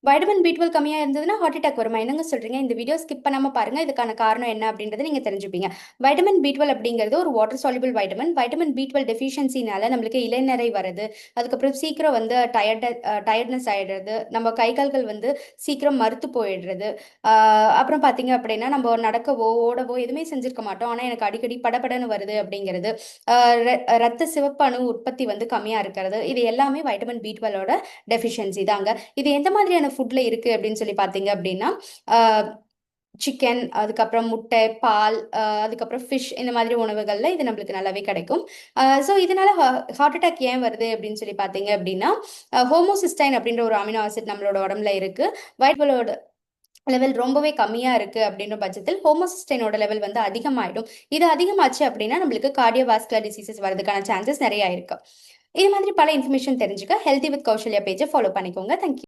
Vitamin B 12 கம்மியா இருந்ததுன்னா heart attack வருமா? என்னங்க சொல்றீங்க? இந்த வீடியோ ஸ்கிப் பண்ணாம பாருங்க. இதுக்கான காரணம் என்ன அப்படின்றத நீங்க தெரிஞ்சுப்பீங்க. வைட்டமின் பி 12 அப்படிங்கிறது ஒரு water soluble vitamin. Vitamin B 12 டெஃபிஷியன்சினால நம்மளுக்கு இளைநரை வருது. அதுக்கப்புறம் சீக்கிரம் வந்து டயர்ட்னஸ் ஆயிடுறது. நம்ம கை கால்கள் வந்து சீக்கிரம் மறுத்து போயிடுறது. அப்புறம் பார்த்தீங்க அப்படின்னா நம்ம நடக்கவோ ஓடவோ எதுவுமே செஞ்சிருக்க மாட்டோம். ஆனால் எனக்கு அடிக்கடி படபடன்னு வருது அப்படிங்கிறது. ரத்த சிவப்பு அணு உற்பத்தி வந்து கம்மியா இருக்கிறது. இது எல்லாமே வைட்டமின் பி 12ஓட டெஃபிஷியன்சி தாங்க. இது எந்த மாதிரியான ஃபுட்ல இருக்கு அப்படின்னு சொல்லி பார்த்தீங்க அப்படின்னா சிக்கன், அதுக்கப்புறம் முட்டை, பால், அதுக்கப்புறம் ஃபிஷ் இந்த மாதிரி உணவுகளில் இது நம்மளுக்கு நல்லாவே கிடைக்கும். ஸோ இதனால ஹார்ட் அட்டாக் ஏன் வருது அப்படின்னு சொல்லி பார்த்தீங்க அப்படின்னா ஹோமோசிஸ்டைன் அப்படின்ற ஒரு அமினோ ஆசிட் நம்மளோட உடம்புல இருக்கு. வைட்டமினோட லெவல் ரொம்பவே கம்மியா இருக்கு அப்படின்ற பட்சத்தில் ஹோமோசிஸ்டைனோட லெவல் வந்து அதிகமாயிடும். இது அதிகமாச்சு அப்படின்னா நம்மளுக்கு கார்டியோவாஸ்குலர் டிசீசஸ் வரதுக்கான சான்சஸ் நிறைய இருக்கு. இது மாதிரி பல இன்ஃபர்மேஷன் தெரிஞ்சுக்க ஹெல்தி வித் கௌசல்யா பேஜை ஃபாலோ பண்ணிக்கோங்க. தேங்க்யூ.